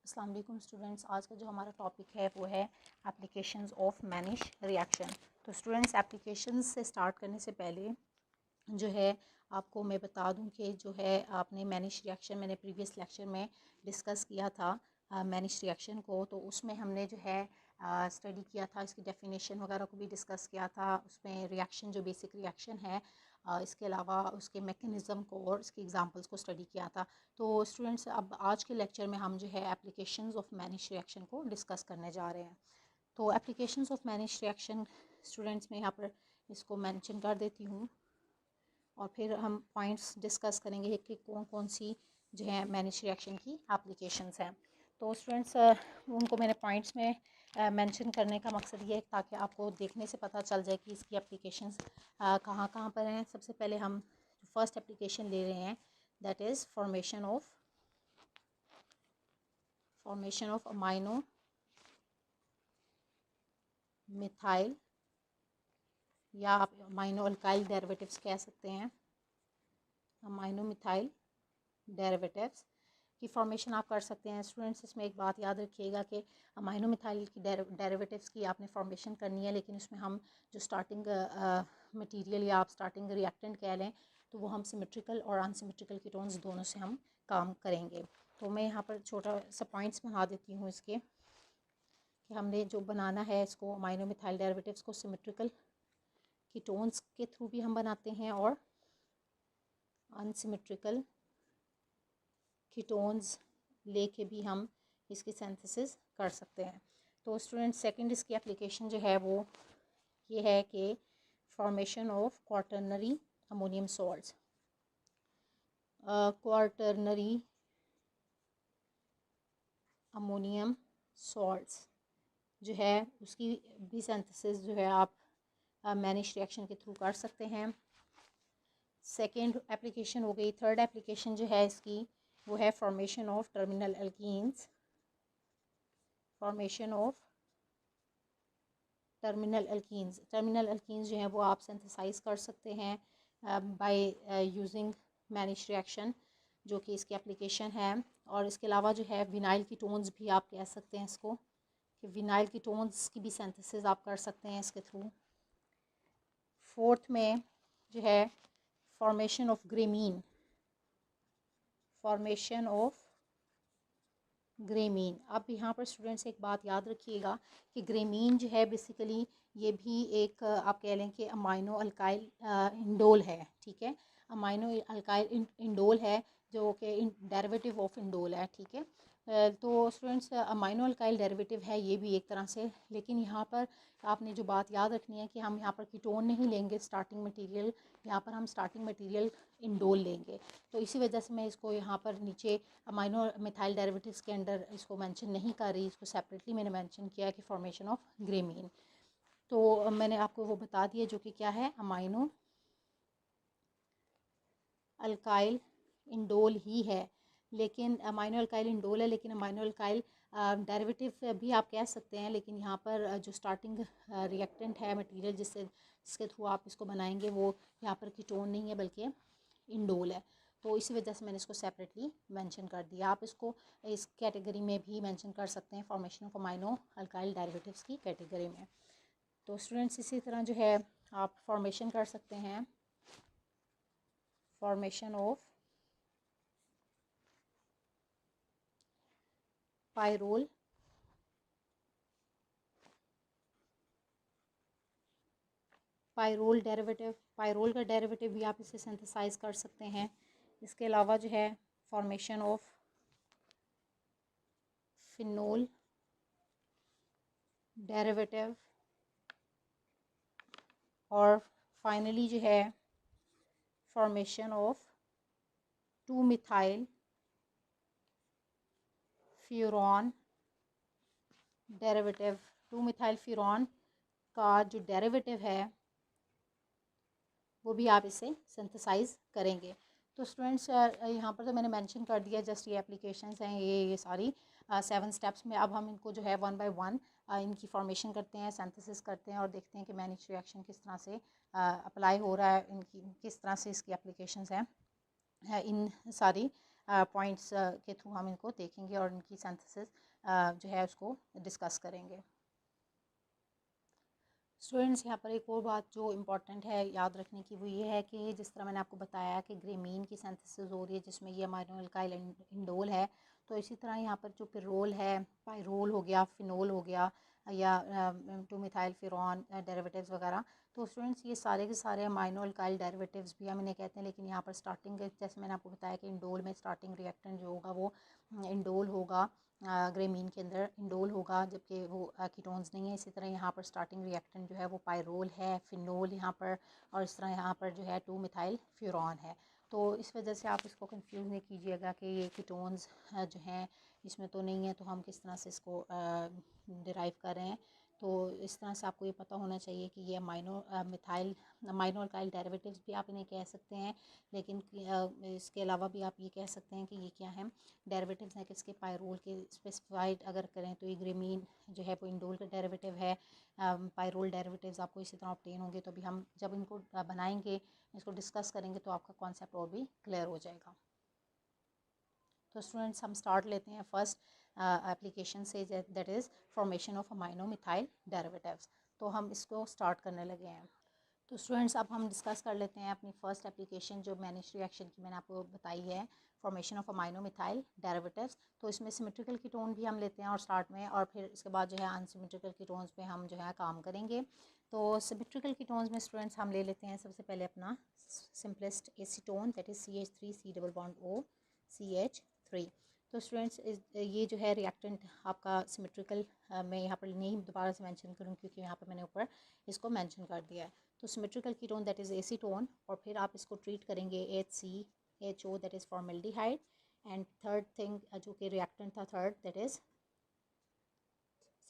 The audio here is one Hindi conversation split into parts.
अस्सलाम वालेकुम स्टूडेंट्स, आज का जो हमारा टॉपिक है वो है एप्लीकेशंस ऑफ मैनिश रिएक्शन। तो स्टूडेंट्स, एप्लीकेशंस से स्टार्ट करने से पहले जो है आपको मैं बता दूं कि जो है आपने मैनिश रिएक्शन मैंने प्रीवियस लेक्चर में डिस्कस किया था मैनिश रिएक्शन को। तो उसमें हमने जो है स्टडी किया था, इसकी डेफिनेशन वगैरह को भी डिस्कस किया था। उसमें रिएक्शन जो बेसिक रिएक्शन है, इसके अलावा उसके मैकेनिज़्म को और इसके एग्जांपल्स को स्टडी किया था। तो स्टूडेंट्स, अब आज के लेक्चर में हम जो है एप्लीकेशंस ऑफ मैनिश रिएक्शन को डिस्कस करने जा रहे हैं। तो एप्लीकेशंस ऑफ मैनिश रिएक्शन स्टूडेंट्स, में यहाँ पर इसको मेंशन कर देती हूँ और फिर हम पॉइंट्स डिस्कस करेंगे कि कौन कौन सी जो है मैनिश रिएक्शन की एप्लीकेशंस हैं। तो स्टूडेंट्स, उनको मैंने पॉइंट्स में मेंशन करने का मकसद ये है ताकि आपको देखने से पता चल जाए कि इसकी एप्लीकेशंस कहाँ कहाँ पर हैं। सबसे पहले हम फर्स्ट एप्लीकेशन ले रहे हैं, that is formation of amino methyl, या आप अमाइनो अल्काइल डेरिवेटिव्स कह सकते हैं। अमाइनो मिथाइल डेरिवेटिव्स की फॉर्मेशन आप कर सकते हैं। स्टूडेंट्स, इसमें एक बात याद रखिएगा कि अमाइनो मिथाइल की डेरिवेटिव्स की आपने फॉर्मेशन करनी है, लेकिन उसमें हम जो स्टार्टिंग मटेरियल या आप स्टार्टिंग रिएक्टेंट कह लें तो वो हम सिमेट्रिकल और अनसिमेट्रिकल कीटोन्स दोनों से हम काम करेंगे। तो मैं यहाँ पर छोटा सा पॉइंट्स बना देती हूँ इसके कि हमने जो बनाना है इसको अमाइनो मिथाइल डेरिवेटिव्स को सिमेट्रिकल कीटोन्स के थ्रू भी हम बनाते हैं और अनसिमेट्रिकल कीटोन्स लेके भी हम इसकी सिंथेसिस कर सकते हैं। तो स्टूडेंट, सेकंड इसकी एप्लीकेशन जो है वो ये है कि formation of quaternary ammonium salts. Quaternary ammonium salts जो है उसकी भी सिंथेसिस जो है आप मैनिश रिएक्शन के थ्रू कर सकते हैं। सेकेंड एप्लीकेशन हो गई। थर्ड एप्लीकेशन जो है इसकी वो है formation of terminal alkenes. Formation of terminal alkenes जो है वो आप सिंथेसाइज कर सकते हैं बाय यूजिंग मैनिश रिएक्शन, जो कि इसकी एप्लीकेशन है। और इसके अलावा जो है विनाइल कीटोन्स भी आप कह सकते हैं इसको, कि विनाइल कीटोन्स की भी सिंथेसिस आप कर सकते हैं इसके थ्रू। फोर्थ में जो है formation of gramine. Formation of gramine. अब यहाँ पर स्टूडेंट्स एक बात याद रखिएगा कि ग्रेमीन जो है बेसिकली ये भी एक आप कह लें कि अमाइनो अल्काइल इंडोल है, ठीक है। अमाइनो अल्काइल इंडोल है जो कि डेरिवेटिव ऑफ इंडोल है, ठीक है। तो स्टूडेंट्स, अमाइनो अल्काइल डेरिवेटिव है ये भी एक तरह से, लेकिन यहाँ पर आपने जो बात याद रखनी है कि हम यहाँ पर कीटोन नहीं लेंगे स्टार्टिंग मटेरियल, यहाँ पर हम स्टार्टिंग मटेरियल इंडोल लेंगे। तो इसी वजह से मैं इसको यहाँ पर नीचे अमाइनो मिथाइल डेरिवेटिव्स के अंडर इसको मेंशन नहीं कर रही, इसको सेपरेटली मैंने मेंशन किया है कि फॉर्मेशन ऑफ ग्रेमीन। तो मैंने आपको वो बता दिया जो कि क्या है, अमाइनो अल्काइल इंडोल ही है, लेकिन अमाइनो अल्काइल इंडोल है, लेकिन अमाइनो अल्काइल डेरिवेटिव भी आप कह सकते हैं। लेकिन यहाँ पर जो स्टार्टिंग रिएक्टेंट है मटेरियल जिसके थ्रू आप इसको बनाएंगे वो यहाँ पर कीटोन नहीं है बल्कि इंडोल है। तो इसी वजह से मैंने इसको सेपरेटली मेंशन कर दिया। आप इसको इस कैटेगरी में भी मेंशन कर सकते हैं, formation of amino alkyl derivatives की कैटेगरी में। तो स्टूडेंट्स, इसी तरह जो है आप फॉर्मेशन कर सकते हैं, formation of pyrrole derivative. Pyrrole का डेरिवेटिव भी आप इसे सिंथेसाइज कर सकते हैं। इसके अलावा जो है फॉर्मेशन ऑफ फिनोल डेरिवेटिव, और फाइनली जो है formation of two methyl furan derivative. Two methyl furan का जो डेरिवेटिव है वो भी आप इसे सिंथेसाइज करेंगे। तो स्टूडेंट्स, यहाँ पर तो मैंने मेंशन कर दिया, जस्ट ये एप्लीकेशंस हैं ये सारी 7 स्टेप्स में। अब हम इनको जो है 1 बाय 1 इनकी फॉर्मेशन करते हैं, सिंथेसिस करते हैं और देखते हैं कि मैनिश रिएक्शन किस तरह से अप्लाई हो रहा है, इनकी किस तरह से इसकी एप्लीकेशंस हैं इन सारी पॉइंट्स के थ्रू हम इनको देखेंगे और इनकी सिंथेसिस जो है उसको डिस्कस करेंगे। स्टूडेंट्स, यहाँ पर एक और बात जो इम्पॉर्टेंट है याद रखने की वो ये है कि जिस तरह मैंने आपको बताया कि ग्रेमीन की सिंथेसिस हो रही है जिसमें ये अमाइनो अल्काइल इंडोल है, तो इसी तरह यहाँ पर जो पिरोल है, पायरोल हो गया, फिनोल हो गया, या 2 मिथाइल फिरॉन डेरिवेटिव्स वगैरह, तो स्टूडेंट्स ये सारे के सारे अमाइनो अल्काइल डेरिवेटिव्स भी हम इन्हें कहते हैं। लेकिन यहाँ पर स्टार्टिंग जैसे मैंने आपको बताया कि इंडोल में स्टार्टिंग रिएक्टेंट जो होगा वो इंडोल होगा, ग्रेमीन के अंदर इंडोल होगा, जबकि वो कीटोन्स नहीं है। इसी तरह यहाँ पर स्टार्टिंग रिएक्टेंट जो है वो पायरोल है, फिनोल यहाँ पर, और इस तरह यहाँ पर जो है 2 मिथाइल फ्यूरॉन है। तो इस वजह से आप इसको कंफ्यूज नहीं कीजिएगा कि ये कीटोन्स जो हैं इसमें तो नहीं है, तो हम किस तरह से इसको डिराइव कर रहे हैं। तो इस तरह से आपको ये पता होना चाहिए कि ये अमाइनो अल्काइल डेरिवेटिव्स भी आप इन्हें कह सकते हैं, लेकिन इसके अलावा भी आप ये कह सकते हैं कि ये क्या है, डेरिवेटिव्स हैं किसके, पायरोल के। स्पेसिफाइड अगर करें तो ये ग्रेमीन जो है वो इंडोल का डेरिवेटिव है। पायरोल डेरिवेटिव्स आपको इसी तरह ऑब्टेन होंगे, तो अभी हम जब इनको बनाएंगे, इसको डिस्कस करेंगे, तो आपका कॉन्सेप्ट और भी क्लियर हो जाएगा। तो स्टूडेंट्स, हम स्टार्ट लेते हैं फर्स्ट एप्लीकेशन से, that is formation of amino methyl derivatives. तो हम इसको स्टार्ट करने लगे हैं। तो स्टूडेंट्स, अब हम डिस्कस कर लेते हैं अपनी फ़र्स्ट एप्लीकेशन जो मैनिश रिएक्शन की मैंने आपको बताई है, formation of amino methyl derivatives. तो इसमें सिमेट्रिकल कीटोन भी हम लेते हैं और स्टार्ट में, और फिर इसके बाद जो है अनसिमेट्रिकल कीटोन्स पे हम जो है काम करेंगे। तो सिमेट्रिकल कीटोन्स में स्टूडेंट्स हम ले लेते हैं सबसे पहले अपना simplest acetone, that is CH3 C double bond O CH3। तो स्टूडेंट्स, ये जो है रिएक्टेंट आपका सिमेट्रिकल, मैं यहाँ पर नहीं दोबारा से मेंशन करूँ क्योंकि यहाँ पर मैंने ऊपर इसको मेंशन कर दिया है। तो symmetrical ketone that is acetone, और फिर आप इसको ट्रीट करेंगे HCHO that is formaldehyde, and third thing जो कि रिएक्टेंट था third, that is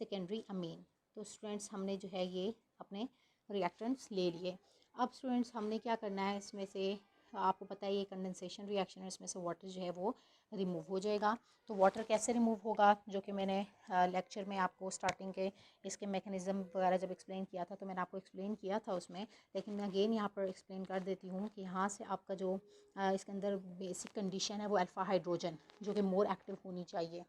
secondary amine. तो स्टूडेंट्स, हमने जो है ये अपने रिएक्टेंट्स ले लिए। अब स्टूडेंट्स, हमने क्या करना है, इसमें से आपको पता है ये कंडेंसेशन रिएक्शन है, इसमें से वाटर जो है वो रिमूव हो जाएगा। तो वाटर कैसे रिमूव होगा, जो कि मैंने लेक्चर में आपको स्टार्टिंग के इसके मैकेनिज़्म वगैरह जब एक्सप्लेन किया था, तो मैंने आपको एक्सप्लेन किया था उसमें, लेकिन मैं अगेन यहाँ पर एक्सप्लेन कर देती हूँ कि यहाँ से आपका जो इसके अंदर बेसिक कंडीशन है वो अल्फ़ा हाइड्रोजन, जो कि मोर एक्टिव होनी चाहिए।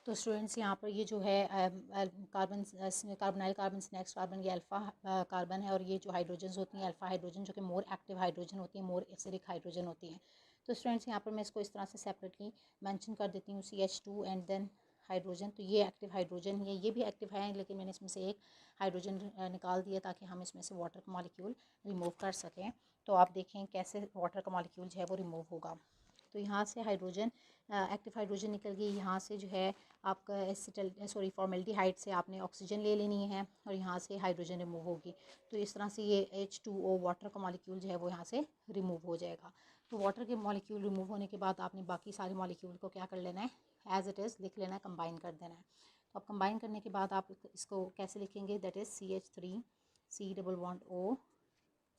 तो स्टूडेंट्स, यहाँ पर ये जो है कार्बोनाइल कार्बन से नेक्स्ट कार्बन, ये अल्फ़ा कार्बन है, और ये जो हाइड्रोजन्स होती हैं अल्फ़ा हाइड्रोजन, जो कि मोर एक्टिव हाइड्रोजन होती हैं, मोर एसिडिक हाइड्रोजन होती हैं। तो स्टूडेंट्स, यहाँ पर मैं इसको इस तरह से सेपरेटली मेंशन कर देती हूँ, CH2 एंड देन हाइड्रोजन। तो ये एक्टिव हाइड्रोजन है, ये भी एक्टिव है, लेकिन मैंने इसमें से एक हाइड्रोजन निकाल दिया ताकि हम इसमें से वाटर का मॉलिक्यूल रिमूव कर सकें। तो आप देखें कैसे वाटर का मॉलिक्यूल जो है वो रिमूव होगा। तो यहाँ से हाइड्रोजन, एक्टिव हाइड्रोजन निकल गई, यहाँ से जो है आपका फॉर्मेल्डिहाइड से आपने ऑक्सीजन ले लेनी है, और यहाँ से हाइड्रोजन रिमूव होगी। तो इस तरह से ये H2O वाटर का मॉलिक्यूल जो है वो यहाँ से रिमूव हो जाएगा। तो वाटर के मॉलिक्यूल रिमूव होने के बाद आपने बाकी सारे मॉलिक्यूल को क्या कर लेना है, एज इट इज़ लिख लेना है, कंबाइन कर देना है। तो अब कंबाइन करने के बाद आप इसको कैसे लिखेंगे, that is CH3 C double bond O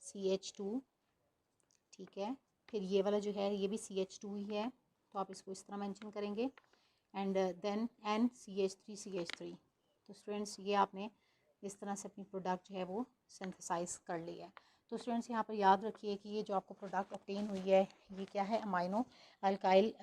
CH2, ठीक है। फिर ये वाला जो है ये भी CH2 ही है, तो आप इसको इस तरह मेंशन करेंगे, एंड देन NCH3CH3। तो स्टूडेंट्स, ये आपने इस तरह से अपनी प्रोडक्ट जो है वो सिंथेसाइज कर ली है। तो स्टूडेंट्स, यहाँ पर याद रखिए कि ये जो आपको प्रोडक्ट ऑब्टेन हुई है ये क्या है, अमाइनो अल्काइल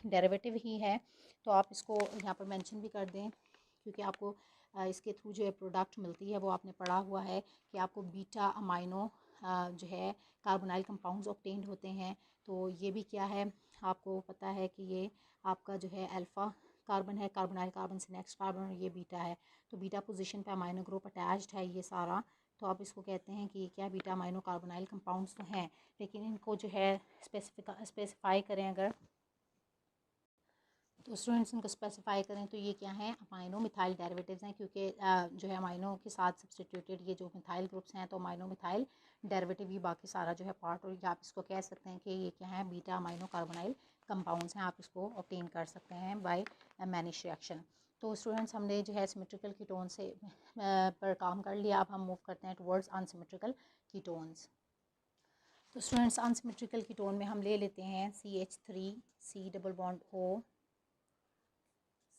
डेरिवेटिव ही है। तो आप इसको यहाँ पर मेंशन भी कर दें, क्योंकि आपको इसके थ्रू जो है प्रोडक्ट मिलती है वो आपने पढ़ा हुआ है कि आपको बीटा अमाइनो जो है कार्बोनाइल कंपाउंड्स ऑब्टेन्ड होते हैं। तो ये भी क्या है, आपको पता है कि ये आपका जो है अल्फ़ा कार्बन है, कार्बोनाइल कार्बन से नेक्स्ट कार्बन, और ये बीटा है। तो बीटा पोजीशन पे अमाइनो ग्रुप अटैच्ड है ये सारा। तो आप इसको कहते हैं कि ये क्या, बीटा अमाइनो कार्बोनाइल कंपाउंड्स तो हैं, लेकिन इनको जो है स्पेसिफाई करें अगर, तो स्टूडेंट्स इनको स्पेसिफाई करें तो ये क्या हैं, अमाइनो मिथाइल डेरिवेटिव्स हैं, क्योंकि जो है अमाइनो के साथ सब्सटीट्यूटेड ये जो मिथाइल ग्रुप्स हैं, तो अमाइनो मिथाइल डेरिवेटिव ही बाकी सारा जो है पार्ट, और आप इसको कह सकते हैं कि ये क्या है, बीटा अमाइनो कार्बोनाइल कंपाउंड्स हैं। आप इसको ऑब्टेन कर सकते हैं बाय मैनिश रिएक्शन। तो स्टूडेंट्स, हमने जो है सिमेट्रिकल कीटोन से पर काम कर लिया। अब हम मूव करते हैं टुवर्ड्स अनसिमेट्रिकल कीटोन्स। तो स्टूडेंट्स, अनसिमेट्रिकल कीटोन में हम ले लेते हैं CH3 C double bond O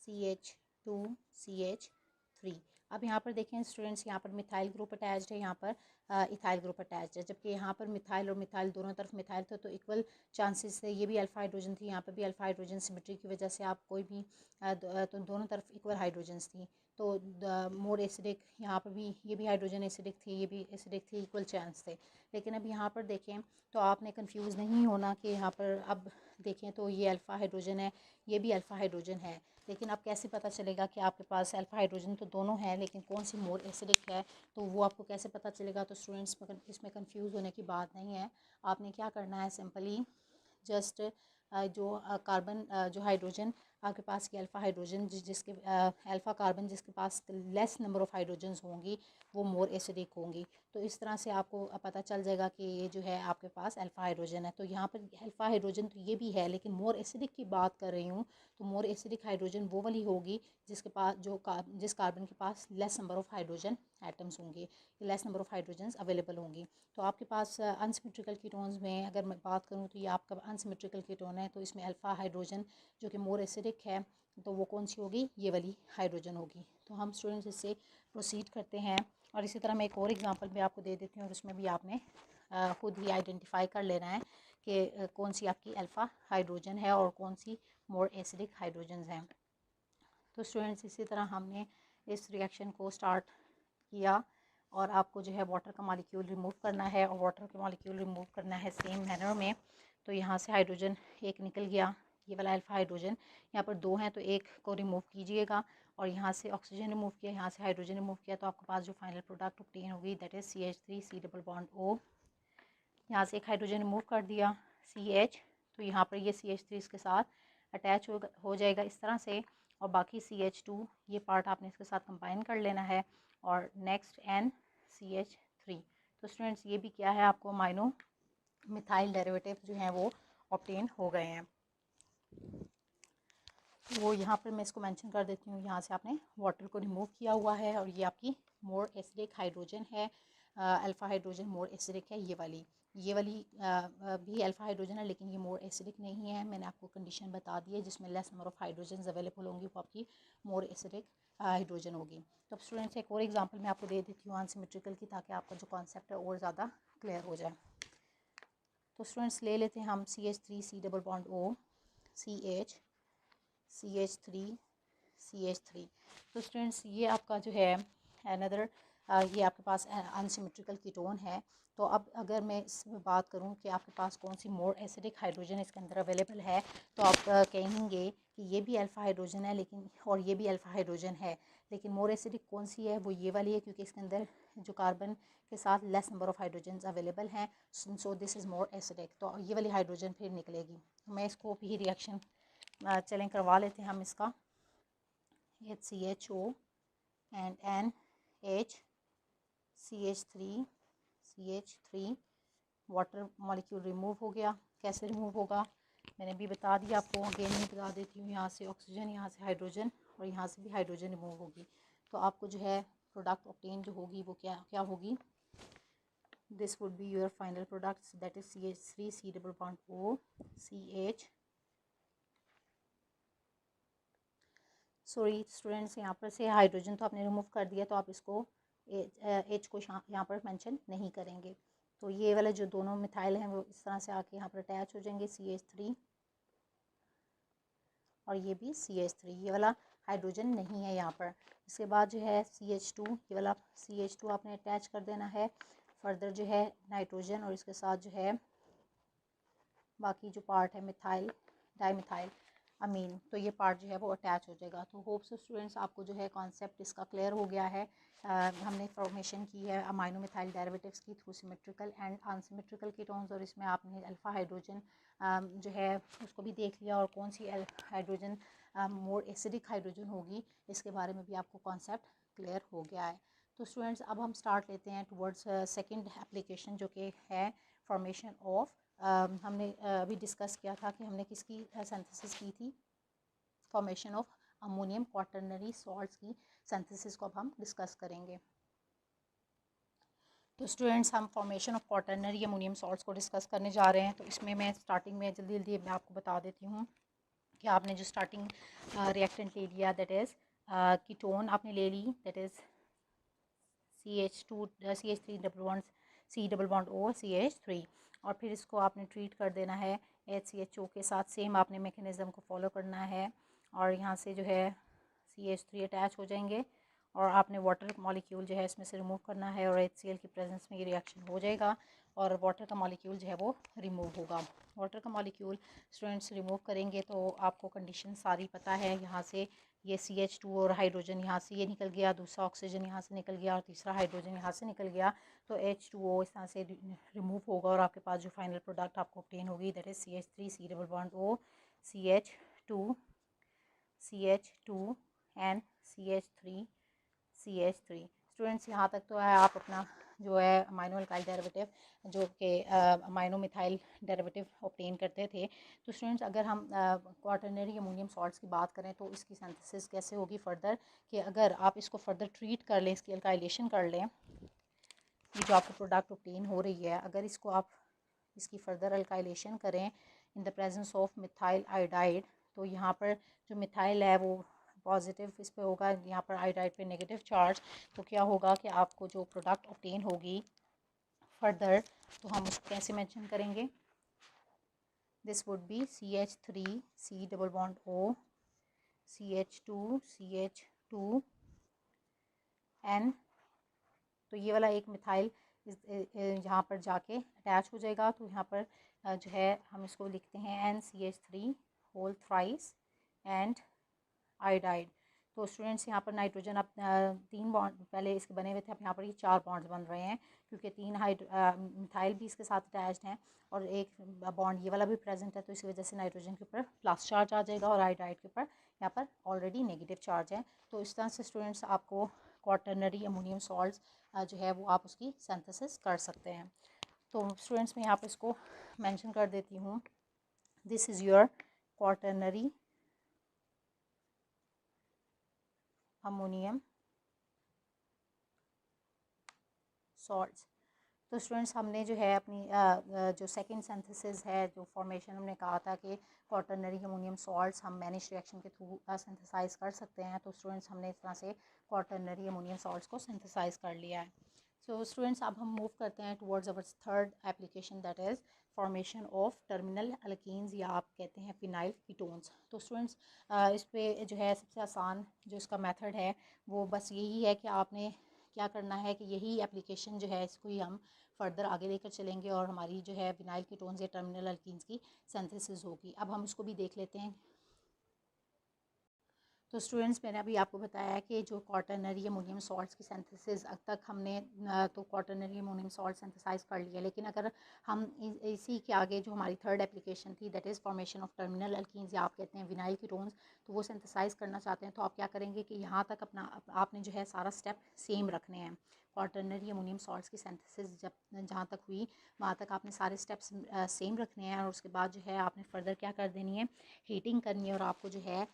CH2 CH3। अब यहाँ पर देखें स्टूडेंट्स, यहाँ पर मिथाइल ग्रुप अटैच्ड है, यहाँ पर इथाइल ग्रुप अटैच है, जबकि यहाँ पर मिथाइल और मिथाइल दोनों तरफ मिथाइल था, तो इक्वल चांसेस है। ये भी अल्फा हाइड्रोजन थी, यहाँ पर भी अल्फा हाइड्रोजन सिमेट्री की वजह से आप कोई भी तो दोनों तरफ इक्वल हाइड्रोजन्स थी, तो मोर एसिडिक, यहाँ पर भी ये भी हाइड्रोजन एसिडिक थी, ये भी एसिडिक थी, इक्वल चांस थे। लेकिन अब यहाँ पर देखें तो आपने कंफ्यूज नहीं होना कि यहाँ पर अब देखें तो ये अल्फ़ा हाइड्रोजन है, ये भी अल्फ़ा हाइड्रोजन है, लेकिन अब कैसे पता चलेगा कि आपके पास अल्फ़ा हाइड्रोजन तो दोनों हैं, लेकिन कौन सी मोर एसिडिक है, तो वो आपको कैसे पता चलेगा। तो स्टूडेंट्स इसमें कंफ्यूज होने की बात नहीं है। आपने क्या करना है, सिंपली जस्ट जो कार्बन जो हाइड्रोजन आपके पास ये अल्फ़ा हाइड्रोजन जिसके अल्फ़ा कार्बन जिसके पास लेस नंबर ऑफ़ हाइड्रोजन्स होंगी वो मोर एसिडिक होंगी। तो इस तरह से आपको पता चल जाएगा कि ये जो है आपके पास अल्फ़ा हाइड्रोजन है। तो यहाँ पर अल्फ़ा हाइड्रोजन तो ये भी है, लेकिन मोर एसिडिक की बात कर रही हूँ, तो मोर एसिडिक हाइड्रोजन वो वाली होगी जिसके पास जिस कार्बन के पास less number of hydrogen atoms होंगे, less number of hydrogens available होंगी। तो आपके पास अनसिमेट्रिकल कीटोन्स में अगर मैं बात करूँ तो ये आपका अनसिमेट्रिकल कीटोन है, तो इसमें अल्फ़ा हाइड्रोजन जो कि मोर एसिडिक है, तो वो कौन सी होगी, ये वाली हाइड्रोजन होगी। तो हम स्टूडेंट्स इससे प्रोसीड करते हैं, और इसी तरह मैं एक और एग्जांपल भी आपको दे देती हूँ, और उसमें भी आपने खुद ही आइडेंटिफाई कर लेना है कि कौन सी आपकी अल्फ़ा हाइड्रोजन है और कौन सी मोर एसिडिक हाइड्रोजन हैं। तो स्टूडेंट्स इसी तरह हमने इस रिएक्शन को स्टार्ट किया, और आपको जो है वाटर का मॉलिक्यूल रिमूव करना है, और वाटर का मॉलिक्यूल रिमूव करना है सेम मैनर में। तो यहाँ से हाइड्रोजन एक निकल गया, ये वाला अल्फ़ा हाइड्रोजन, यहाँ पर दो हैं तो एक को रिमूव कीजिएगा, और यहाँ से ऑक्सीजन रिमूव किया, यहाँ से हाइड्रोजन रिमूव किया, तो आपके पास जो फाइनल प्रोडक्ट ऑब्टेन होगी that is CH3 C double bond O। यहाँ से एक हाइड्रोजन रिमूव कर दिया CH, तो यहाँ पर ये CH3 इसके साथ अटैच हो जाएगा इस तरह से, और बाकी CH2 ये पार्ट आपने इसके साथ कंबाइन कर लेना है, और नेक्स्ट NCH3। तो स्टूडेंट्स ये भी क्या है, आपको अमाइनो मिथाइल डेरिवेटिव जो हैं वो ऑब्टेन हो गए हैं। वो यहाँ पर मैं इसको मेंशन कर देती हूँ, यहाँ से आपने वाटर को रिमूव किया हुआ है, और ये आपकी मोर एसिडिक हाइड्रोजन है, अल्फ़ा हाइड्रोजन मोर एसिडिक है, ये वाली भी अल्फ़ा हाइड्रोजन है, लेकिन ये मोर एसिडिक नहीं है। मैंने आपको कंडीशन बता दी है, जिसमें less number of hydrogen available होंगी वो आपकी मोर एसिडिक हाइड्रोजन होगी। तो अब स्टूडेंट्स एक और एग्जांपल मैं आपको दे देती हूँ अनसिमेट्रिकल की, ताकि आपका जो कॉन्सेप्ट है और ज़्यादा क्लियर हो जाए। तो स्टूडेंट्स ले लेते हैं हम CH3 C double bond O CH CH3 CH3। तो स्टूडेंट्स ये आपका जो है अनदर ये आपके पास अनसिमेट्रिकल कीटोन है। तो अब अगर मैं इसमें बात करूं कि आपके पास कौन सी मोर एसिडिक हाइड्रोजन इसके अंदर अवेलेबल है, तो आप कहेंगे कि ये भी अल्फ़ा हाइड्रोजन है, लेकिन और ये भी अल्फ़ा हाइड्रोजन है, लेकिन मोर एसिडिक कौन सी है, वो ये वाली है, क्योंकि इसके अंदर जो कार्बन के साथ less number of hydrogen available हैं, so this is more acidic. तो ये वाली हाइड्रोजन फिर निकलेगी। मैं इसको भी रिएक्शन चलें करवा लेते हैं हम इसका। HCHO and NH CH3 water molecule remove हो गया। कैसे रिमूव होगा मैंने भी बता दिया आपको, अगेन मैं बता देती हूँ। यहाँ से ऑक्सीजन, यहाँ से हाइड्रोजन, और यहाँ से भी हाइड्रोजन रिमूव होगी। तो आपको जो है प्रोडक्ट ऑब्टेन जो होगी वो क्या होगी, this would be your final product that is CH3 C double bond O CH। Sorry students, यहाँ पर से हाइड्रोजन तो आपने रिमूव कर दिया, तो आप इसको एच को यहाँ पर मेंशन नहीं करेंगे। तो ये वाले जो दोनों मिथाइल हैं वो इस तरह से आके यहाँ पर अटैच हो जाएंगे CH3, और ये भी CH3, ये वाला हाइड्रोजन नहीं है यहाँ पर। इसके बाद जो है CH2, ये वाला CH2 आपने अटैच कर देना है। फर्दर जो है नाइट्रोजन, और इसके साथ जो है बाकी जो पार्ट है मिथाइल डाईमिथाइल अमीन, तो ये पार्ट जो है वो अटैच हो जाएगा। तो होप सो स्टूडेंट्स आपको जो है कॉन्सेप्ट इसका क्लियर हो गया है। हमने फॉर्मेशन की है अमाइनो मिथाइल डेरिवेटिव्स की through symmetrical and unsymmetrical ketones, और इसमें आपने अल्फ़ा हाइड्रोजन जो है उसको भी देख लिया, और कौन C hydrogen more acidic hydrogen होगी इसके बारे में भी आपको कॉन्सेप्ट क्लियर हो गया है। तो स्टूडेंट्स अब हम स्टार्ट लेते हैं टुवर्ड्स सेकेंड एप्लीकेशन, जो कि है फॉर्मेशन ऑफ हमने अभी डिस्कस किया था कि हमने किसकी सिंथेसिस की थी, formation of ammonium quaternary salts की सिंथेसिस को अब हम डिस्कस करेंगे। तो स्टूडेंट्स हम formation of quaternary ammonium salts को डिस्कस करने जा रहे हैं। तो इसमें मैं स्टार्टिंग में जल्दी मैं आपको बता देती हूँ कि आपने जो स्टार्टिंग रिएक्टेंट ले लिया दैट इज़ कीटोन आपने ले ली, that is CH3 double bonds C double bond O CH3। और फिर इसको आपने ट्रीट कर देना है HCHO के साथ। सेम आपने मैकेनिज़्म को फॉलो करना है और यहाँ से जो है CH3 अटैच हो जाएंगे और आपने वाटर मॉलिक्यूल जो है इसमें से रिमूव करना है और HCl की प्रेजेंस में ये रिएक्शन हो जाएगा और वाटर का मॉलिक्यूल जो है वो रिमूव होगा। वाटर का मॉलिक्यूल स्टूडेंट्स रिमूव करेंगे तो आपको कंडीशन सारी पता है। यहाँ से ये CH2 और हाइड्रोजन यहाँ से ये निकल गया, दूसरा ऑक्सीजन यहाँ से निकल गया और तीसरा हाइड्रोजन यहाँ से निकल गया, तो H2O इस तरह से रिमूव होगा और आपके पास जो फाइनल प्रोडक्ट आपको ऑब्टेन होगी that is CH3 C double bond O CH2 and CH3 students यहाँ तक तो है। आप अपना जो है अमाइनो अल्काइल डेरिवेटिव जो कि अमाइनो मिथाइल डेरिवेटिव ऑब्टेन करते थे। तो स्टूडेंट्स अगर हम क्वाटरनरी अमोनियम सॉल्ट्स की बात करें तो इसकी सिंथेसिस कैसे होगी फर्दर, कि अगर आप इसको फर्दर ट्रीट कर लें, इसकी अल्काइलेशन कर लें, ये जो आपको प्रोडक्ट ऑब्टेन हो रही है, अगर इसको आप इसकी फर्दर अल्काइलेशन करें in the presence of methyl iodide, तो यहाँ पर जो मिथाइल है वो पॉजिटिव इस पे होगा, यहाँ पर आयोडाइड पे नेगेटिव चार्ज। तो क्या होगा कि आपको जो प्रोडक्ट ऑब्टेन होगी फर्दर, तो हम उसको कैसे मेंशन करेंगे, this would B CH3 C double bond O CH2 N। तो ये वाला एक मिथाइल यहाँ पर जाके अटैच हो जाएगा, तो यहाँ पर जो है हम इसको लिखते हैं NCH3 whole thrice and iodide. तो स्टूडेंट्स यहाँ पर नाइट्रोजन अब 3 बॉन्ड पहले इसके बने हुए थे, अब यहाँ पर ये 4 बॉन्ड्स बन रहे हैं क्योंकि 3 मिथाइल भी इसके साथ अटैच्ड हैं और एक बॉन्ड ये वाला भी प्रेजेंट है, तो इसी वजह से नाइट्रोजन के ऊपर प्लस चार्ज आ जाएगा और आयोडाइड के ऊपर यहाँ पर ऑलरेडी नेगेटिव चार्ज है। तो इस तरह से स्टूडेंट्स आपको क्वाटरनरी अमोनियम सॉल्ट्स जो है वो आप उसकी सिंथेसिस कर सकते हैं। तो स्टूडेंट्स मैं यहाँ पर इसको मेंशन कर देती हूँ, this is your quaternary ammonium salts. तो स्टूडेंट्स हमने जो है अपनी जो सेकंड सिंथेसिस है, जो फॉर्मेशन हमने कहा था कि क्वाटरनरी अमोनियम सॉल्ट्स हम मैनिश रिएक्शन के थ्रू सिंथेसाइज कर सकते हैं, तो स्टूडेंट्स हमने इस तरह से क्वाटरनरी अमोनियम सॉल्ट्स को सिंथेसाइज कर लिया है। सो स्टूडेंट्स अब हम मूव करते हैं towards our third application that is formation of terminal alkenes या आप कहते हैं फिनाइल कीटोन्स। तो स्टूडेंट्स इस पे जो है सबसे आसान जो इसका मेथड है वो बस यही है कि आपने क्या करना है कि यही एप्लीकेशन जो है इसको ही हम फर्दर आगे लेकर चलेंगे और हमारी जो है फिनाइल कीटोन्स या टर्मिनल अल्कीन्स की सिंथेसिस होगी। अब हम इसको भी देख लेते हैं। तो स्टूडेंट्स मैंने अभी आपको बताया कि जो क्वाटरनरी अमोनियम सॉल्ट्स की सिंथेसिस अब तक हमने तो क्वाटरनरी अमोनियम सॉल्ट सिंथेसाइज कर लिया, लेकिन अगर हम इसी के आगे जो हमारी थर्ड एप्लीकेशन थी that is formation of terminal alkenes या आप कहते हैं विनाइल कीटोन्स, तो वो सिंथेसाइज करना चाहते हैं तो आप क्या करेंगे कि यहाँ तक अपना आपने जो है सारा स्टेप सेम रखने हैं। क्वाटरनरी अमोनियम सॉल्ट्स की सिंथेसिस जब जहाँ तक हुई वहाँ तक आपने सारे स्टेप्स सेम रखने हैं और उसके बाद जो है आपने फर्दर क्या कर देनी है, हीटिंग करनी है और आपको जो है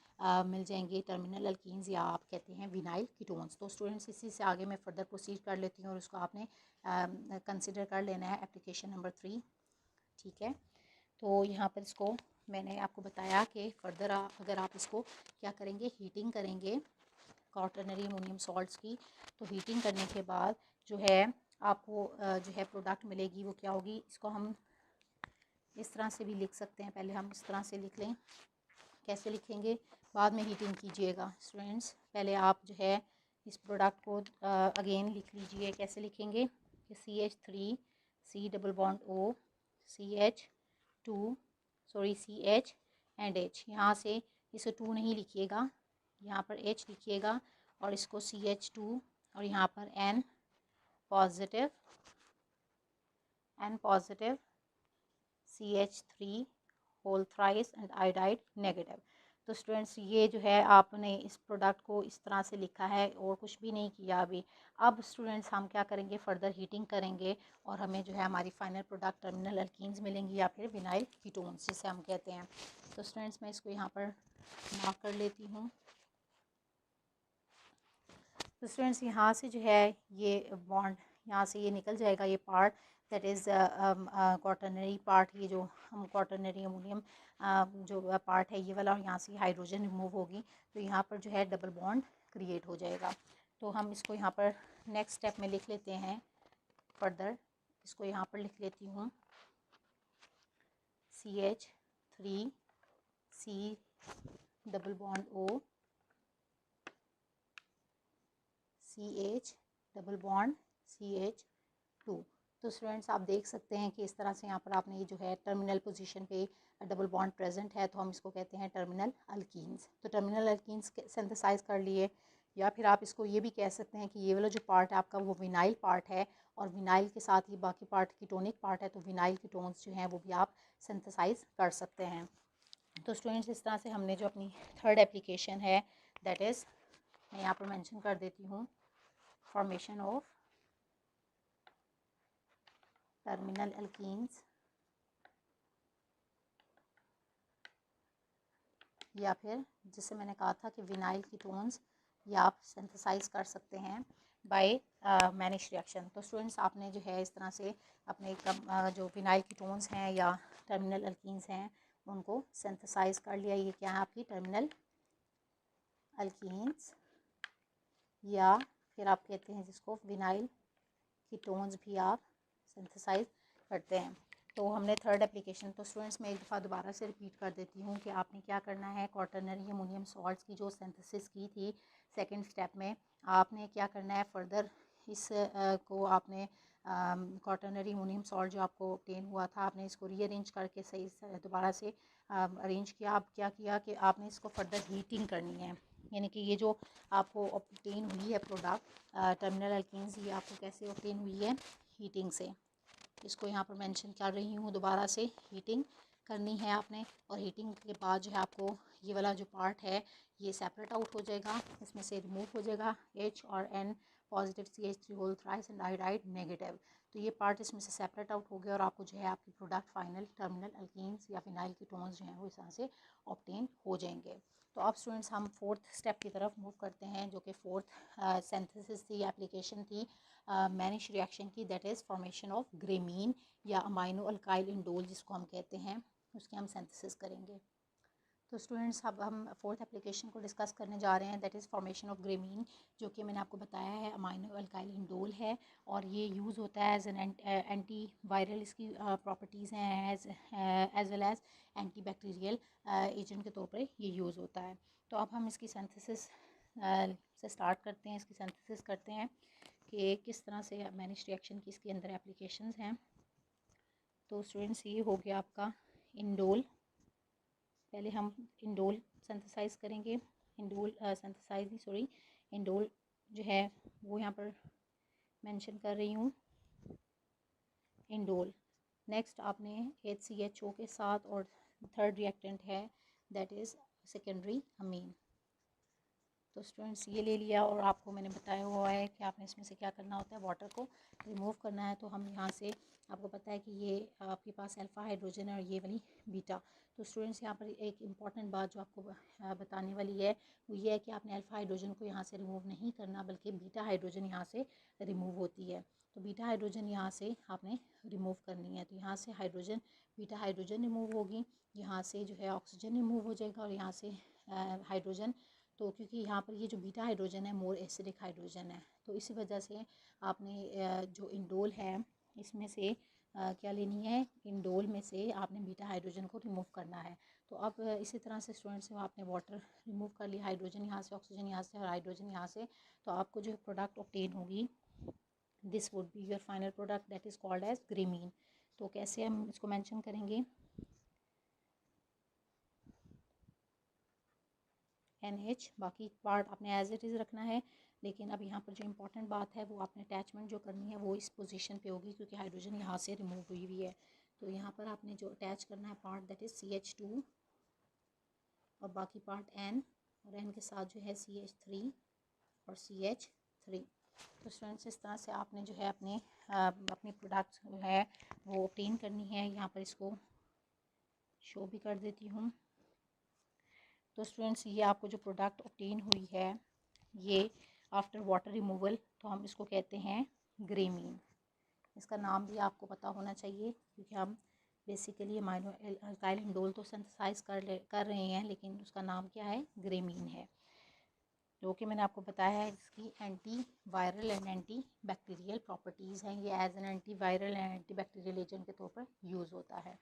मिल जाएंगे टर्मिनल अल्कीन्स या आप कहते हैं विनाइल कीटोन्स। तो स्टूडेंट्स इसी से आगे मैं फर्दर प्रोसीड कर लेती हूँ और उसको आपने कंसिडर कर लेना है एप्लीकेशन नंबर 3। ठीक है, तो यहाँ पर इसको मैंने आपको बताया कि फर्दर अगर आप इसको क्या करेंगे, हीटिंग करेंगे क्वाटरनरी अमोनियम सॉल्ट्स की, तो हीटिंग करने के बाद जो है आपको जो है प्रोडक्ट मिलेगी वो क्या होगी, इसको हम इस तरह से भी लिख सकते हैं। पहले हम इस तरह से लिख लें, कैसे लिखेंगे बाद में हीटिंग कीजिएगा स्टूडेंट्स। पहले आप जो है इस प्रोडक्ट को अगेन लिख लीजिए, कैसे लिखेंगे कि CH3 C double bond O CH and H। यहाँ से इसे 2 नहीं लिखिएगा, यहाँ पर H लिखिएगा और इसको CH2 और यहाँ पर N positive CH3 whole thrice and iodide negative. तो स्टूडेंट्स ये जो है आपने इस प्रोडक्ट को इस तरह से लिखा है और कुछ भी नहीं किया अभी। अब स्टूडेंट्स हम क्या करेंगे, फर्दर हीटिंग करेंगे और हमें जो है हमारी फाइनल प्रोडक्ट टर्मिनल अल्कीन्स मिलेंगी या फिर विनाइल कीटोन्स जिसे हम कहते हैं। तो स्टूडेंट्स मैं इसको यहाँ पर मार्क कर लेती हूँ। तो स्टूडेंट्स यहाँ से जो है ये बॉन्ड यहाँ से ये निकल जाएगा, ये part that is quaternary part, ये जो हम क्वाटरनरी अमोनियम जो पार्ट है ये वाला, और यहाँ से हाइड्रोजन रिमूव होगी तो यहाँ पर जो है डबल बॉन्ड क्रिएट हो जाएगा। तो हम इसको यहाँ पर नेक्स्ट स्टेप में लिख लेते हैं फर्दर इसको यहाँ पर लिख लेती हूँ CH3 C double bond O CH double bond CH2। तो स्टूडेंट्स आप देख सकते हैं कि इस तरह से यहाँ पर आपने ये जो है टर्मिनल पोजीशन पे डबल बॉन्ड प्रेजेंट है, तो हम इसको कहते हैं टर्मिनल अल्कीन्स। तो टर्मिनल अल्कीन्स सिंथेसाइज कर लिए, या फिर आप इसको ये भी कह सकते हैं कि ये वाला जो पार्ट है आपका वो विनाइल पार्ट है, और विनाइल के साथ ही बाकी पार्ट कीटोनिक पार्ट है, तो विनाइल कीटोन्स जो हैं वो भी आप सिंथेसाइज कर सकते हैं। तो स्टूडेंट्स इस तरह से हमने जो अपनी थर्ड एप्लीकेशन है दैट इज़, मैं यहाँ पर मेंशन कर देती हूँ, फॉर्मेशन ऑफ टर्मिनल अल्कीन्स, या फिर जिससे मैंने कहा था कि विनाइल कीटोन्स, या आप सिंथेसाइज कर सकते हैं बाय मैनिश रिएक्शन। तो स्टूडेंट्स आपने जो है इस तरह से अपने जो विनाइल कीटोन्स हैं या टर्मिनल अल्कीन्स हैं उनको सिंथेसाइज कर लिया। ये क्या है आपकी टर्मिनल अल्कीन्स, या फिर आप कहते हैं जिसको विनाइल कीटोन्स भी आप सिंथेसाइज करते हैं। तो हमने थर्ड एप्लीकेशन, तो स्टूडेंट्स मैं एक दफ़ा दोबारा से रिपीट कर देती हूँ कि आपने क्या करना है, क्वाटरनरी अमोनियम सॉल्ट्स की जो सिंथेसिस की थी सेकंड स्टेप में, आपने क्या करना है फर्दर इस को आपने क्वाटरनरी अमोनियम सॉल्ट जो आपको ऑब्टेन हुआ था, आपने इसको रीअरेंज करके सही दोबारा से अरेंज किया। आप क्या किया कि आपने इसको फर्दर हीटिंग करनी है, यानी कि ये जो आपको ऑब्टेन हुई है प्रोडक्ट टर्मिनल अल्कीन्स, ये आपको कैसे ऑब्टेन हुई है, हीटिंग से। इसको यहाँ पर मेंशन कर रही हूँ दोबारा से, हीटिंग करनी है आपने, और हीटिंग के बाद जो है आपको ये वाला जो पार्ट है ये सेपरेट आउट हो जाएगा, इसमें से रिमूव हो जाएगा H और N positive CH3 whole thrice and iodide negative. तो ये पार्ट इसमें से सेपरेट आउट हो गया, और आपको जो है आपकी प्रोडक्ट फाइनल टर्मिनल अल्कीन्स या फिनाइल कीटोन्स जो हैं वो इस तरह से ऑब्टेन हो जाएंगे। तो अब स्टूडेंट्स हम फोर्थ स्टेप की तरफ मूव करते हैं, जो कि फोर्थ सिंथेसिस थी, एप्लीकेशन थी मैनिश रिएक्शन की, दैट इज़ फॉर्मेशन ऑफ ग्रेमीन या अमाइनो अल्काइल इंडोल जिसको हम कहते हैं, उसकी हम सिंथेसिस करेंगे। तो स्टूडेंट्स अब हम फोर्थ एप्लीकेशन को डिस्कस करने जा रहे हैं, दैट इज़ फॉर्मेशन ऑफ ग्रेमीन, जो कि मैंने आपको बताया है अमाइनो अल्काइल इंडोल है, और ये यूज़ होता है एज एन एंटी वायरल, इसकी प्रॉपर्टीज़ हैं as well as anti bacterial agent के तौर पर ये यूज़ होता है। तो अब हम इसकी सिंथेसिस से स्टार्ट करते हैं, इसकी सिंथेसिस करते हैं कि किस तरह से मैनिश रिएक्शन की इसके अंदर एप्लीकेशंस हैं। तो स्टूडेंट्स ये हो गया आपका इंडोल, पहले हम इंडोल सिंथेसाइज करेंगे, इंडोल सिंथेसाइज नहीं सॉरी इंडोल जो है वो यहाँ पर मेंशन कर रही हूँ, इंडोल। नेक्स्ट आपने HCHO के साथ, और थर्ड रिएक्टेंट है दैट इज़ सेकेंडरी अमीन। तो स्टूडेंट्स ये ले लिया, और आपको मैंने बताया हुआ है कि आपने इसमें से क्या करना होता है, वाटर को रिमूव करना है। तो हम यहाँ से, आपको पता है कि ये आपके पास अल्फ़ा हाइड्रोजन है और ये वाली बीटा। तो स्टूडेंट्स यहाँ पर एक इम्पॉर्टेंट बात जो आपको बताने वाली है वो ये है कि आपने अल्फ़ा हाइड्रोजन को यहाँ से रिमूव नहीं करना, बल्कि बीटा हाइड्रोजन यहाँ से रिमूव होती है। तो बीटा हाइड्रोजन यहाँ से आपने रिमूव करनी है। तो यहाँ से हाइड्रोजन, बीटा हाइड्रोजन रिमूव होगी, यहाँ से जो है ऑक्सीजन रिमूव हो जाएगा, और यहाँ से हाइड्रोजन। तो क्योंकि यहाँ पर ये जो बीटा हाइड्रोजन है मोर एसिडिक हाइड्रोजन है, तो इसी वजह से आपने जो इंडोल है इसमें से क्या लेनी है, इंडोल में से आपने बीटा हाइड्रोजन को रिमूव करना है। तो अब इसी तरह से स्टूडेंट्स आपने वाटर रिमूव कर लिया, हाइड्रोजन यहाँ से, ऑक्सीजन यहाँ से और हाइड्रोजन यहाँ से, तो आपको जो प्रोडक्ट ऑब्टेन होगी this would be your final product that is called as gramine. तो कैसे हम इसको मेंशन करेंगे, NH, बाकी पार्ट आपने एज इट इज़ रखना है, लेकिन अब यहाँ पर जो इम्पोर्टेंट बात है वो आपने अटैचमेंट जो करनी है वो इस पोजीशन पे होगी, क्योंकि हाइड्रोजन यहाँ से रिमूव हुई हुई है। तो यहाँ पर आपने जो अटैच करना है पार्ट दैट इज़ CH2, और बाकी पार्ट N, और N के साथ जो है CH3 और CH3। तो स्टूडेंट्स इस तरह से आपने जो है अपनी प्रोडक्ट जो है वो ऑब्टेन करनी है। यहाँ पर इसको शो भी कर देती हूँ। तो स्टूडेंट्स ये आपको जो प्रोडक्ट ऑब्टेन हुई है ये आफ्टर वाटर रिमूवल, तो हम इसको कहते हैं ग्रेमीन। इसका नाम भी आपको पता होना चाहिए, क्योंकि हम बेसिकली अमाइनो अल्काइल इंडोल तो सिंथेसाइज कर रहे हैं, लेकिन उसका नाम क्या है, ग्रेमीन है। जो कि मैंने आपको बताया है इसकी anti viral and anti bacterial properties हैं। ये as an anti viral and anti bacterial agent के तौर पर यूज़ होता है।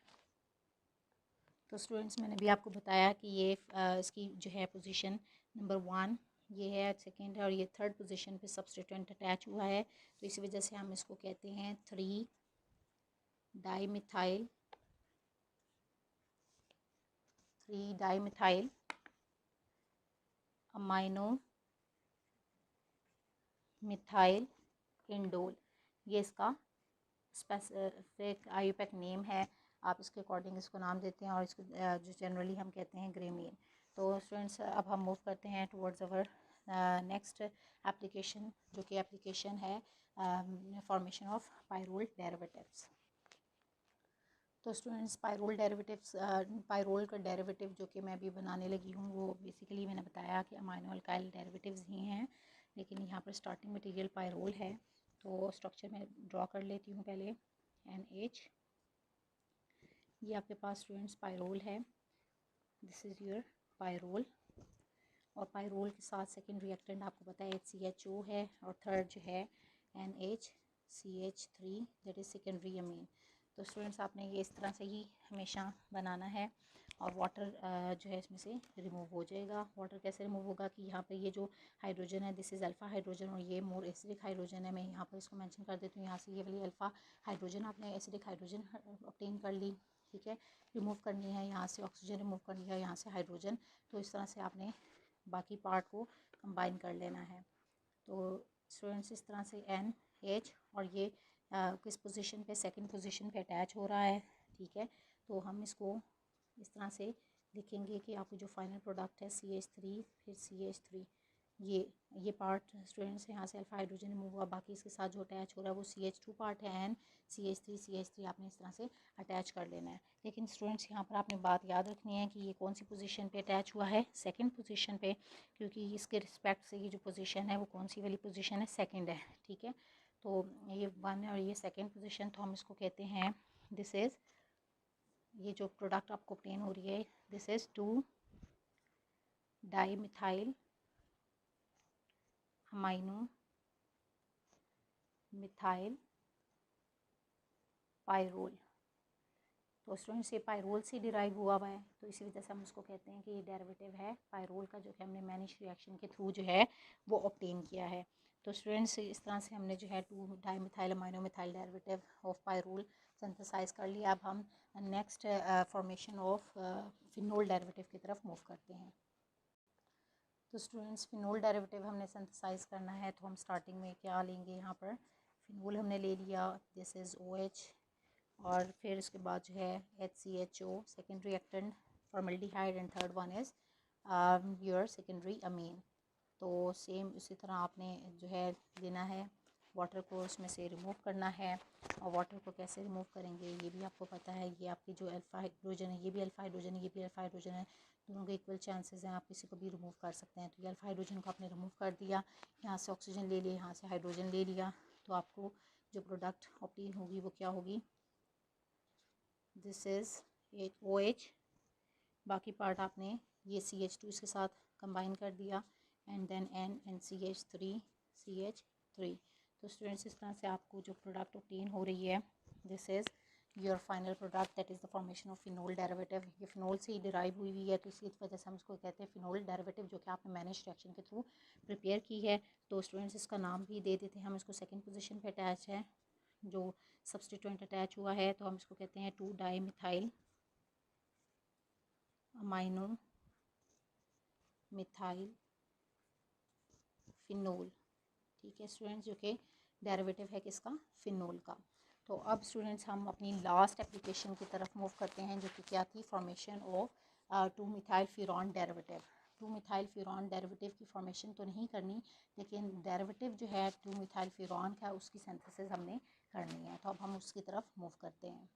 तो स्टूडेंट्स मैंने भी आपको बताया कि ये इसकी जो है पोजीशन नंबर 1 ये है, सेकंड है, और ये थर्ड पोजीशन पे सब्स्टिट्यूएंट अटैच हुआ है। तो इसी वजह से हम इसको कहते हैं 3 डाईमिथाइल अमाइनो मिथाइल इंडोल। ये इसका स्पेसिफिक आईयूपैक नेम है। आप इसके अकॉर्डिंग इसको नाम देते हैं, और इसको जो जनरली हम कहते हैं ग्रेमीन। तो स्टूडेंट्स अब हम मूव करते हैं टुवर्ड्स अवर नेक्स्ट एप्लीकेशन, जो कि एप्लीकेशन है फॉर्मेशन ऑफ पायरोल डेरिवेटिव्स। तो स्टूडेंट्स पायरोल का डेरिवेटिव जो कि मैं अभी बनाने लगी हूँ वो बेसिकली मैंने बताया कि अमाइनो अल्काइल डेरिवेटिव्स ही हैं, लेकिन यहाँ पर स्टार्टिंग मटेरियल पायरोल है। तो स्ट्रक्चर मैं ड्रॉ कर लेती हूँ पहले। NH, ये आपके पास स्टूडेंट्स पायरोल है, दिस इज़ योर पायरोल। और पायरोल के साथ सेकेंड रिएक्टेंट आपको पता है HCHO है, और थर्ड जो है NHCH3 that is secondary amine. तो स्टूडेंट्स आपने ये इस तरह से ही हमेशा बनाना है, और वाटर जो है इसमें से रिमूव हो जाएगा। वाटर कैसे रिमूव होगा कि यहाँ पे ये जो हाइड्रोजन है दिस इज़ अल्फ़ा हाइड्रोजन, और ये मोर एसिडिक हाइड्रोजन है। मैं यहाँ पर इसको मेंशन कर देती हूँ, यहाँ से ये वाली अल्फ़ा हाइड्रोजन आपने एसिडिक हाइड्रोजन ऑब्टेन कर ली, ठीक है। रिमूव करनी है यहाँ से ऑक्सीजन, रिमूव करनी है यहाँ से हाइड्रोजन। तो इस तरह से आपने बाकी पार्ट को कंबाइन कर लेना है। तो स्टूडेंट्स इस तरह से NH, और ये किस पोजीशन पे, सेकंड पोजीशन पे अटैच हो रहा है, ठीक है। तो हम इसको इस तरह से लिखेंगे कि आपको जो फाइनल प्रोडक्ट है CH3 फिर CH3, ये पार्ट स्टूडेंट्स यहाँ से अल्फा हाइड्रोजन रिमूव हुआ, बाकी इसके साथ जो अटैच हो रहा है वो CH2 पार्ट है, एंड CH3 आपने इस तरह से अटैच कर लेना है। लेकिन स्टूडेंट्स यहाँ पर आपने बात याद रखनी है कि ये कौन सी पोजीशन पे अटैच हुआ है, सेकंड पोजीशन पे, क्योंकि इसके रिस्पेक्ट से ये जो पोजीशन है वो कौन सी वाली पोजीशन है, सेकंड है, ठीक है। तो ये 1 है और ये सेकंड पोजीशन, तो हम इसको कहते हैं दिस इज़, ये जो प्रोडक्ट आपको ऑब्टेन हो रही है this is 2 dimethyl amino methyl pyrrole. तो स्टूडेंट्स ये पायरोल से डिराइव हुआ है, तो इसी वजह से हम उसको कहते हैं कि ये डेरिवेटिव है पायरोल का, जो कि हमने मैनिश रिएक्शन के थ्रू जो है वो ऑब्टेन किया है। तो स्टूडेंट्स इस तरह से हमने जो है 2 dimethyl amino methyl derivative of pyrrole synthesize कर लिया। अब हम next formation of phenol derivative की तरफ मूव करते हैं। तो स्टूडेंट्स फिनोल डेरिवेटिव हमने सिंथेसाइज करना है, तो हम स्टार्टिंग में क्या लेंगे, यहाँ पर फिनोल हमने ले लिया, दिस इज़ OH, और फिर इसके बाद जो है HCHO second reactant formaldehyde, and third one is your secondary amine. तो सेम इसी तरह आपने जो है लेना है, वाटर को इसमें से रिमूव करना है। और वाटर को कैसे रिमूव करेंगे ये भी आपको पता है, ये आपकी जो अल्फ़ा हाइड्रोजन है ये भी अल्फ़ा हाइड्रोजन है, ये भी अल्फ़ा हाइड्रोजन है, दोनों के इक्वल चांसेस हैं, आप किसी को भी रिमूव कर सकते हैं। तो ये अल्फ़ा हाइड्रोजन को आपने रिमूव कर दिया, यहाँ से ऑक्सीजन ले लिया, यहाँ से हाइड्रोजन ले लिया, तो आपको जो प्रोडक्ट ऑब्टेन होगी वो क्या होगी, दिस इज़ OH, बाकी पार्ट आपने ये CH2 इसके साथ कंबाइन कर दिया, एंड देन CH3। तो स्टूडेंट्स इस तरह से आपको जो प्रोडक्ट ऑब्टेन हो रही है this is your final product, that is the formation of phenol derivative. ये फिनोल से ही डिराइव हुई है, तो इसी वजह से हम इसको कहते हैं फिनोल डेरिवेटिव, जो कि आपने मैनिश रिएक्शन के थ्रू प्रिपेयर की है। तो स्टूडेंट्स इसका नाम भी दे देते हैं हम इसको, सेकेंड पोजिशन पर अटैच है जो सब्स्टिट्यूएंट अटैच हुआ है, तो हम इसको कहते हैं 2 डाईमिथाइल अमाइनो मिथाइल फिनोल, ठीक है स्टूडेंट्स, जो कि डेरिवेटिव है किसका, फिनोल का। तो अब स्टूडेंट्स हम अपनी लास्ट एप्लीकेशन की तरफ मूव करते हैं, जो कि क्या थी, formation of 2 methyl furan derivative. 2 methyl furan derivative की फॉर्मेशन तो नहीं करनी, लेकिन डेरिवेटिव जो है 2 मिथाइल फ्यूरॉन का उसकी सिंथेसिस हमने करनी है। तो अब हम उसकी तरफ मूव करते हैं।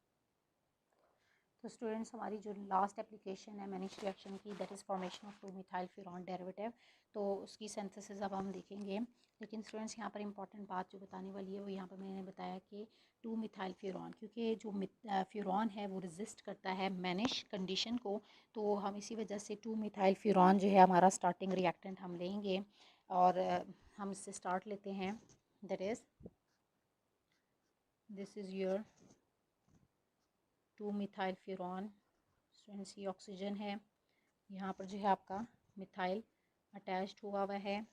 तो स्टूडेंट्स हमारी जो लास्ट एप्लीकेशन है मैनिश रिएक्शन की, that is formation of two methyl furan derivative, तो उसकी सिंथेसिस अब हम देखेंगे। लेकिन स्टूडेंट्स यहाँ पर इंपॉर्टेंट बात जो बताने वाली है वो यहाँ पर मैंने बताया कि 2-मिथाइल-फ्यूरॉन, क्योंकि जो फ्यूरॉन है वो रेजिस्ट करता है मैनिश कंडीशन को, तो हम इसी वजह से 2-मिथाइल-फ्यूरॉन जो है हमारा स्टार्टिंग रिएक्टेंट हम लेंगे और हम इससे स्टार्ट लेते हैं। That is this is your two methyl furan. Students ये ऑक्सीजन है, यहाँ पर जो है आपका मिथाइल अटैच्ड हुआ हुआ है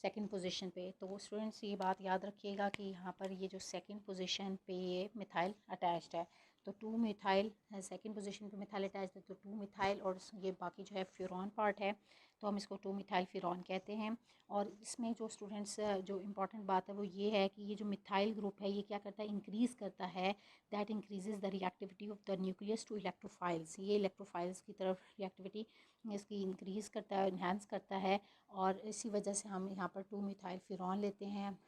सेकंड पोजीशन पे। तो स्टूडेंट्स ये बात याद रखिएगा कि यहाँ पर ये जो सेकंड पोजीशन पे ये मिथाइल अटैच्ड है, तो 2-मिथाइल सेकंड पोजीशन पे मिथाइल अटैच्ड है, तो 2-मिथाइल और ये बाकी जो है फ्यूरॉन पार्ट है, तो हम इसको 2-मिथाइल-फ्यूरॉन कहते हैं। और इसमें जो स्टूडेंट्स जो इम्पॉर्टेंट बात है वो ये है कि ये जो मिथाइल ग्रुप है ये क्या करता है, इंक्रीज़ करता है, that increases the reactivity of the nucleus to electrophiles. ये इलेक्ट्रोफाइल्स की तरफ रिएक्टिविटी इसकी इंक्रीज़ करता है, इन्हांस करता है, और इसी वजह से हम यहाँ पर 2-मिथाइल-फ्यूरॉन लेते हैं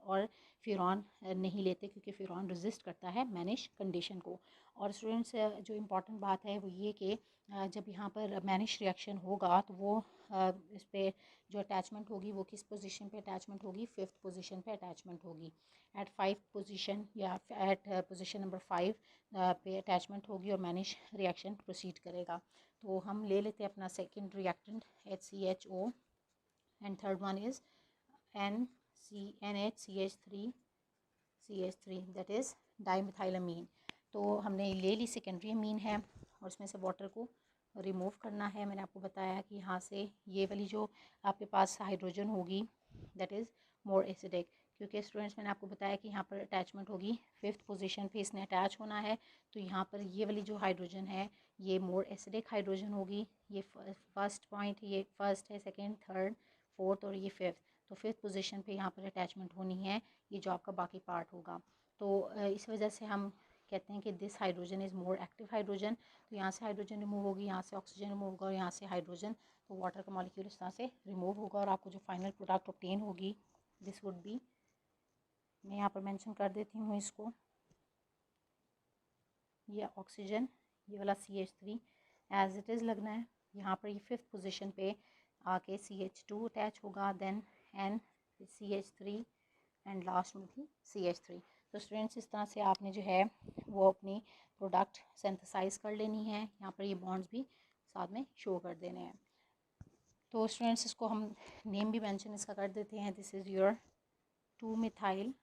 और फ्यूरॉन नहीं लेते, क्योंकि फ्यूरॉन रेजिस्ट करता है मैनिश कंडीशन को। और स्टूडेंट्स जो इम्पॉर्टेंट बात है वो ये कि जब यहाँ पर मैनिश रिएक्शन होगा तो वो इस पर जो अटैचमेंट होगी वो किस पोजीशन पे अटैचमेंट होगी, 5th पोजीशन पे अटैचमेंट होगी। एट 5th पोजीशन या एट पोजीशन नंबर 5 पे अटैचमेंट होगी और मैनिश रिएक्शन प्रोसीड करेगा। तो हम ले लेते हैं अपना second reactant HCHO, and third one is NHCH3 that is dimethylamine. तो हमने ले ली सेकेंडरी अमीन है और उसमें से वाटर को रिमूव करना है। मैंने आपको बताया कि यहाँ से ये वाली जो आपके पास हाइड्रोजन होगी दैट इज़ मोर एसिडिक, क्योंकि स्टूडेंट्स मैंने आपको बताया कि यहाँ पर अटैचमेंट होगी 5th पोजीशन पे इसने अटैच होना है, तो यहाँ पर ये वाली जो हाइड्रोजन है ये मोर एसिडिक हाइड्रोजन होगी। ये फर्स्ट पॉइंट, ये फर्स्ट है, सेकेंड, थर्ड, फोर्थ और ये 5th, तो 5th पोजीशन पे यहाँ पर अटैचमेंट होनी है, ये जो आपका बाकी पार्ट होगा। तो इस वजह से हम कहते हैं कि this hydrogen is more active hydrogen. तो यहाँ से हाइड्रोजन रिमूव होगी, यहाँ से ऑक्सीजन रिमूव होगा और यहाँ से हाइड्रोजन, तो वाटर का मॉलिक्यूल इस तरह से रिमूव होगा और आपको जो फाइनल प्रोडक्ट ऑब्टेन होगी दिस वुड बी, मैं यहाँ पर मेंशन कर देती हूँ इसको, ये ऑक्सीजन, ये वाला CH3 एज इट इज़ लगना है। यहाँ पर ये 5th पोजीशन पे आके CH2 अटैच होगा, देन NCH3 एंड लास्ट में भी CH3। तो स्टूडेंट्स इस तरह से आपने जो है वो अपनी प्रोडक्ट सिंथेसाइज कर लेनी है। यहाँ पर ये बॉन्ड्स भी साथ में शो कर देने हैं। तो स्टूडेंट्स इसको हम नेम भी मेंशन इसका कर देते हैं, this is your two methyl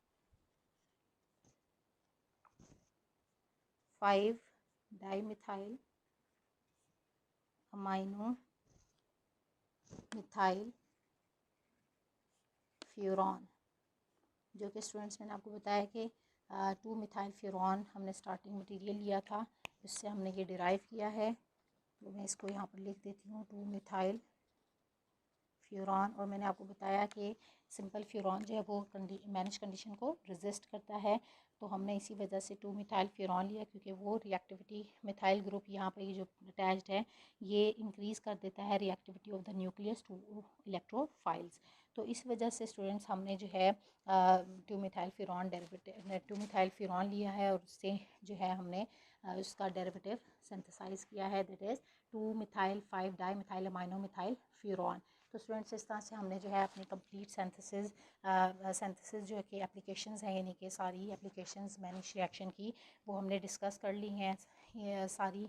five dimethyl amino methyl furan, जो कि स्टूडेंट्स मैंने आपको बताया कि 2-मिथाइल-फ्यूरॉन हमने स्टार्टिंग मटेरियल लिया था, इससे हमने ये डिराइव किया है। तो मैं इसको यहाँ पर लिख देती हूँ 2-मिथाइल-फ्यूरॉन। और मैंने आपको बताया कि सिंपल फ्यूरॉन जो है वो मैनिश कंडीशन को रेजिस्ट करता है, तो हमने इसी वजह से 2-मिथाइल-फ्यूरॉन लिया, क्योंकि वो रिएक्टिविटी मिथाइल ग्रुप यहाँ पर ये जो अटैच्ड है ये इंक्रीज़ कर देता है reactivity of the nucleus to electrophiles. तो इस वजह से स्टूडेंट्स हमने जो है 2-मिथाइल-फ्यूरॉन लिया है और उससे जो है हमने उसका डेरिवेटिव सिंथेसाइज किया है, that is two methyl five dimethyl amino methyl furan. तो स्टूडेंट्स इस तरह से हमने जो है अपनी कंप्लीट सिंथेसिस जो है कि एप्लीकेशंस हैं, यानी कि सारी एप्लीकेशंस मैनिश रिएक्शन की वो हमने डिस्कस कर ली हैं, सारी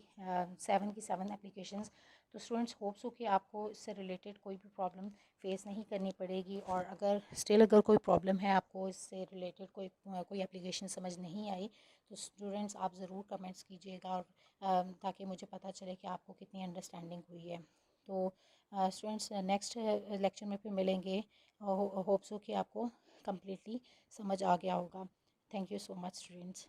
7 की 7 एप्लीकेशंस। तो स्टूडेंट्स होप्स हो कि आपको इससे रिलेटेड कोई भी प्रॉब्लम फेस नहीं करनी पड़ेगी, और अगर स्टिल अगर कोई प्रॉब्लम है, आपको इससे रिलेटेड कोई एप्लीकेशन समझ नहीं आई, तो स्टूडेंट्स आप ज़रूर कमेंट्स कीजिएगा, और ताकि मुझे पता चले कि आपको कितनी अंडरस्टैंडिंग हुई है। तो स्टूडेंट्स नेक्स्ट लेक्चर में फिर मिलेंगे, होप्स हो कि आपको कम्प्लीटली समझ आ गया होगा। Thank you so much students.